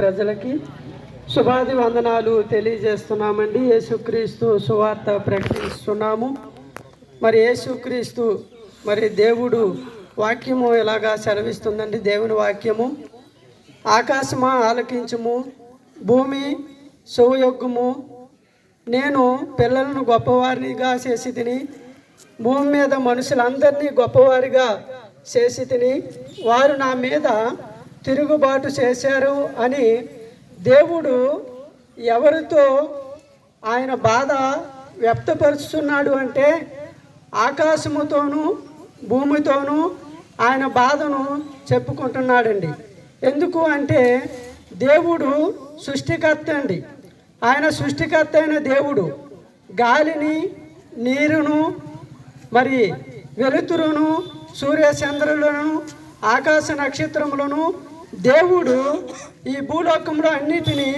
ప్రజలకి శుభాది వందనాలు తెలియజేస్తున్నామండి. యేసుక్రీస్తు సువార్త ప్రకటిస్తున్నాము. మరి యేసుక్రీస్తు మరి దేవుడు వాక్యము ఇలాగా సెలవిస్తుందండి. దేవుని వాక్యము, ఆకాశమా ఆలకించుము, భూమి సౌయొగ్గుము, నేను పిల్లలను గొప్పవారిగా చేసి తిని, భూమి మీద మనుషులందరినీ గొప్పవారిగా చేసి తిని, వారు నా మీద తిరుగుబాటు చేశారు అని దేవుడు ఎవరితో ఆయన బాధ వ్యక్తపరుస్తున్నాడు అంటే ఆకాశముతోనూ భూమితోనూ ఆయన బాధను చెప్పుకుంటున్నాడండి. ఎందుకు అంటే దేవుడు సృష్టికర్త అండి. ఆయన సృష్టికర్త అయిన దేవుడు గాలిని, నీరును, మరి వెలుతురును, సూర్యచంద్రులను, ఆకాశ నక్షత్రములను దేవుడు ఈ భూలోకంలో అన్నిటినీ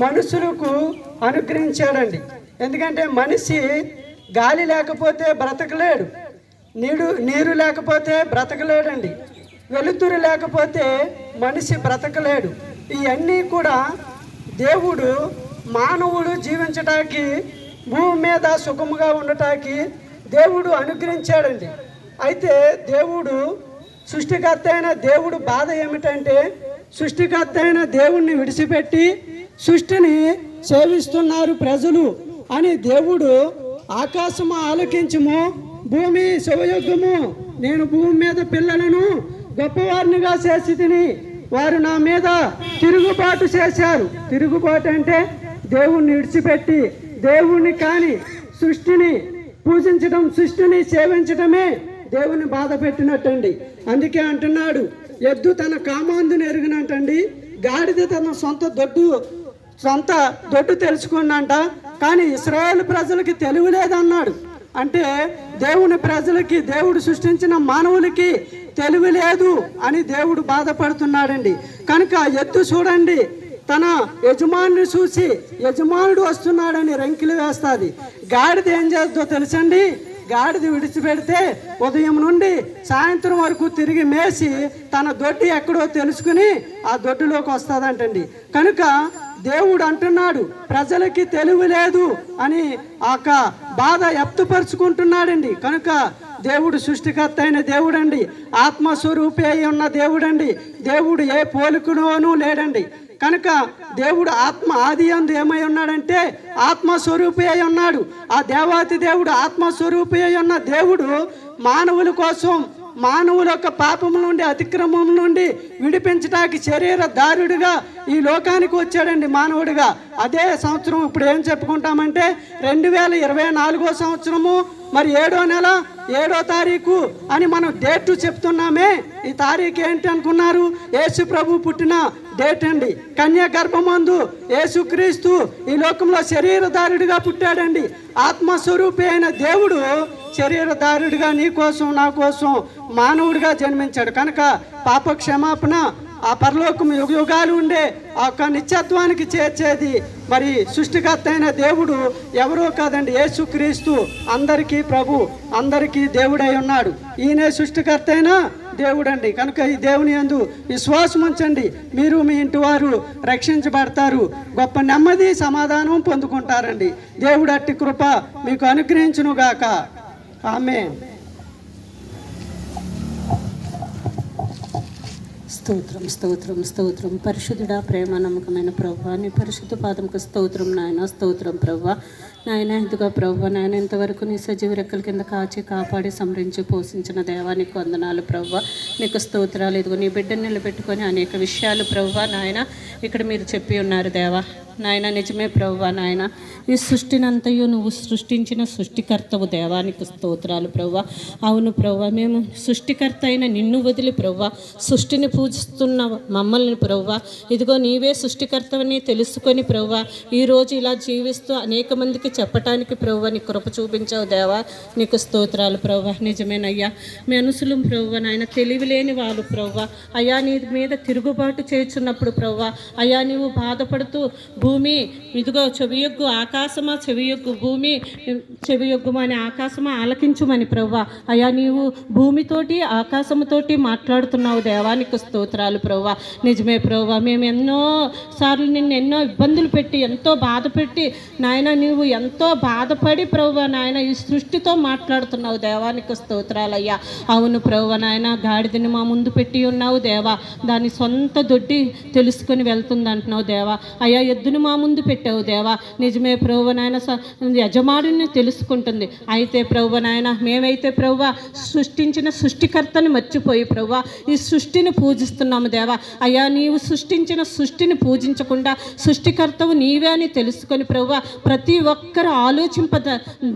మనుషులకు అనుగ్రహించాడండి. ఎందుకంటే మనిషి గాలి లేకపోతే బ్రతకలేడు, నీరు లేకపోతే బ్రతకలేడండి, వెలుతురు లేకపోతే మనిషి బ్రతకలేడు. ఇవన్నీ కూడా దేవుడు మానవుడు జీవించటానికి, భూమి మీద సుఖముగా ఉండటానికి దేవుడు అనుగ్రహించాడండి. అయితే దేవుడు సృష్టికర్త అయిన దేవుడు బాధ ఏమిటంటే సృష్టికర్త అయిన దేవుణ్ణి విడిచిపెట్టి సృష్టిని సేవిస్తున్నారు ప్రజలు అని దేవుడు ఆకాశము ఆలకించుము, భూమి శివయుగము, నేను భూమి మీద పిల్లలను గొప్పవారినిగా చేసి తిని, వారు నా మీద తిరుగుబాటు చేశారు. తిరుగుబాటు అంటే దేవుణ్ణి విడిచిపెట్టి దేవుణ్ణి కాని సృష్టిని పూజించడం, సృష్టిని సేవించడమే దేవుని బాధ పెట్టినట్టండి. అందుకే అంటున్నాడు, ఎద్దు తన కామాందుని ఎరిగినట్టండి, గాడిద తన సొంత దొడ్డు తెలుసుకున్నంట, కానీ ఇశ్రాయేలు ప్రజలకి తెలివి లేదన్నాడు. అంటే దేవుని ప్రజలకి, దేవుడు సృష్టించిన మానవులకి తెలివి లేదు అని దేవుడు బాధపడుతున్నాడండి. కనుక ఎద్దు చూడండి, తన యజమానుని చూసి యజమానుడు వస్తున్నాడని రంకిలు వేస్తుంది. గాడిద ఏం చేస్తుందో తెలుసండి, గాడిద విడిచిపెడితే ఉదయం నుండి సాయంత్రం వరకు తిరిగి మేసి తన దొడ్డి ఎక్కడో తెలుసుకుని ఆ దొడ్డులోకి వస్తుందంటండి. కనుక దేవుడు అంటున్నాడు ప్రజలకి తెలివి లేదు అని ఆ బాధ వ్యక్తపరుచుకుంటున్నాడండి. కనుక దేవుడు సృష్టికర్త అయిన దేవుడండి, ఆత్మస్వరూపి అయి ఉన్న దేవుడండి. దేవుడు ఏ పోలికలోనూ లేడండి. కనుక దేవుడు ఆది యందు ఏమై ఉన్నాడంటే ఆత్మస్వరూపి అయి ఉన్నాడు. ఆ దేవాతి దేవుడు ఆత్మస్వరూపి అయి ఉన్న దేవుడు మానవుల కోసం, మానవుల యొక్క పాపం నుండి, అతిక్రమం నుండి విడిపించడానికి శరీరధారుడిగా ఈ లోకానికి వచ్చాడండి మానవుడిగా. అదే సంవత్సరం ఇప్పుడు ఏం చెప్పుకుంటామంటే 2024 సంవత్సరము, మరి 7వ నెల 7వ తారీఖు అని మనం డేట్ చెప్తున్నామే. ఈ తారీఖు ఏంటి అనుకున్నారు? యేసు ప్రభు పుట్టిన డేట్ అండి. కన్యా గర్భమందు యేసుక్రీస్తు ఈ లోకంలో శరీరధారుడిగా పుట్టాడండి. ఆత్మస్వరూపి అయిన దేవుడు శరీరధారుడిగా నీ కోసం, నా కోసం మానవుడిగా జన్మించాడు. కనుక పాప క్షమాపణ, ఆ పరలోకం యుగాలు ఉండే ఆ యొక్క నిత్యత్వానికి చేర్చేది మరి సృష్టికర్త అయిన దేవుడు ఎవరో కాదండి, యేసుక్రీస్తు. అందరికీ ప్రభు, అందరికీ దేవుడై ఉన్నాడు. ఈయనే సృష్టికర్త అయిన దేవుడండి. కనుక ఈ దేవుని యందు విశ్వాసం ఉంచండి, మీరు మీ ఇంటి వారు రక్షించబడతారు, గొప్ప నెమ్మది సమాధానం పొందుకుంటారండి. దేవుడు అట్టి కృప మీకు అనుగ్రహించునుగాక. ఆమేన్. స్తోత్రం, స్తోత్రం, స్తోత్రం. పరిశుద్ధుడా, ప్రేమ నమ్మకమైన ప్రభువా, నీ పరిశుద్ధ పాదముకు స్తోత్రం నాయన. స్తోత్రం ప్రభువా. నాయన ఇదిగో ప్రభువా, నాయన ఇంతవరకు నీ సజీవ రెక్కల కింద కాచి కాపాడి సంరించి పోషించిన దేవానికి వందనాలు ప్రభువా. నీకు స్తోత్రాలు. ఇదిగో నీ బిడ్డను నిలబెట్టుకొని అనేక విషయాలు ప్రభువా నాయన ఇక్కడ మీరు చెప్పి ఉన్నారు దేవా. నాయన నిజమే ప్రభువా నాయన, ఈ సృష్టినంతయు నువ్వు సృష్టించిన సృష్టికర్తవు దేవానికి స్తోత్రాలు ప్రభువా. అవును ప్రభువా, మేము సృష్టికర్త అయిన నిన్ను వదిలి ప్రభువా సృష్టిని పూజిస్తున్న మమ్మల్ని ప్రభువా, ఇదిగో నీవే సృష్టికర్తవని తెలుసుకొని ప్రభువా ఈరోజు ఇలా జీవిస్తూ అనేక మందికి చెప్పటానికి ప్రభువా నీ కృప చూపించావు దేవా. నీకు స్తోత్రాలు ప్రభువా. నిజమేనయ్యా, మనుషులు ప్రభువా నాయన తెలివి లేని వాళ్ళు ప్రభువా అయ్యా నీ మీద తిరుగుబాటు చేస్తున్నప్పుడు ప్రభువా అయ్యా నీవు బాధపడుతూ భూమి ఇదిగో చెవియొగ్గు ఆకాశమా, చెవియొగ్గు భూమి, చెవియొగ్గుమని ఆకాశమా ఆలకించుమని ప్రవ్వా. అయ్యా నీవు భూమితోటి ఆకాశముతోటి మాట్లాడుతున్నావు. దేవానికి స్తోత్రాలు ప్రవ్వా. నిజమే ప్రవ్వా, మేము ఎన్నో సార్లు నిన్ను ఎన్నో ఇబ్బందులు పెట్టి ఎంతో బాధ పెట్టి నాయన నీవు ఎంతో బాధపడి ప్రవ్వా నాయన ఈ సృష్టితో మాట్లాడుతున్నావు. దేవానికి స్తోత్రాలయ్యా. అవును ప్రవ్వా నాయన, గాడిదని మా ముందు పెట్టి ఉన్నావు దేవా, దాని సొంత దొడ్డి తెలుసుకొని వెళ్తుంది అంటున్నావు దేవా. అయ్యా ఎద్దును మా ముందు పెట్టావు దేవా. నిజమే ప్రవ్వా నాయన, యజమానుని తెలుసుకుంటుంది. అయితే ప్రవ్వా నాయన మేమైతే ప్రవ్వా సృష్టించిన సృష్టికర్తని మర్చిపోయి ప్రవ్వా ఈ సృష్టిని పూజిస్తున్నాము దేవా. అయ్యా నీవు సృష్టించిన సృష్టిని పూజించకుండా సృష్టికర్తవు నీవే అని తెలుసుకొని ప్రవ్వా ప్రతి ఒక్కరు ఆలోచింప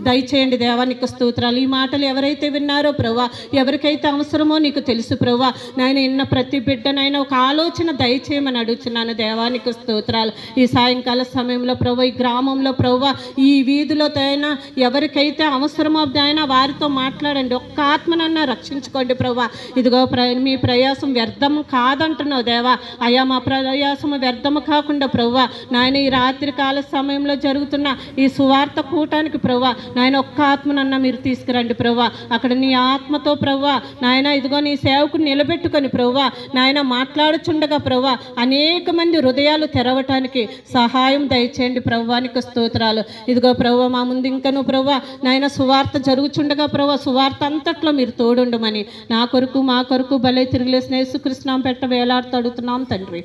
దయచేయండి. దేవానికి స్తోత్రాలు. ఈ మాటలు ఎవరైతే విన్నారో ప్రవ్వా, ఎవరికైతే అవసరమో నీకు తెలుసు ప్రవ్వా నాయన. ఇన్న ప్రతి బిడ్డనైనా ఒక ఆలోచన దయచేయమని అడుగుతున్నాను. దేవానికి స్తోత్రాలు. ఈ సాయంకాల సమయంలో ప్రవ్వా ఈ గ్రామంలో ప్రవ్వా ఈ వీధిలో అయినా ఎవరికైతే అవసరమో అయినా వారితో మాట్లాడండి. ఒక్క ఆత్మనన్నా రక్షించుకోండి ప్రవ్వా. ఇదిగో మీ ప్రయాసం వ్యర్థం కాదంటున్నావు దేవా. అయ్యా మా ప్రయాసము వ్యర్థము కాకుండా ప్రవ్వా నాయన ఈ రాత్రి కాల సమయంలో జరుగుతున్న ఈ సువార్త కూటానికి ప్రవ్వా నాయన ఒక్క ఆత్మనన్నా మీరు తీసుకురండి ప్రవ్వా. అక్కడ నీ ఆత్మతో ప్రవ్వా నాయన ఇదిగో నీ సేవకు నిలబెట్టుకొని ప్రవ్వా నాయన మాట్లాడుచుండగా ప్రవ్వా అనేక మంది హృదయాలు తెరవటానికి సహాయం దయచేయండి. ప్రవ్వానికి స్తోత్రాలు. ఇదిగో ప్రవ్వా మా ముందు ఇంకను ప్రవ్వా నాయన సువార్త జరుగుచుండగా ప్రవ్వా సువార్త అంతట్లో మీరు తోడుండమని నా కొరకు మా కొరకు భలే తిరిగిలేసిన యేసుకృష్ణ పెట్ట వేలాడుతూ అడుగుతున్నాం తండ్రి.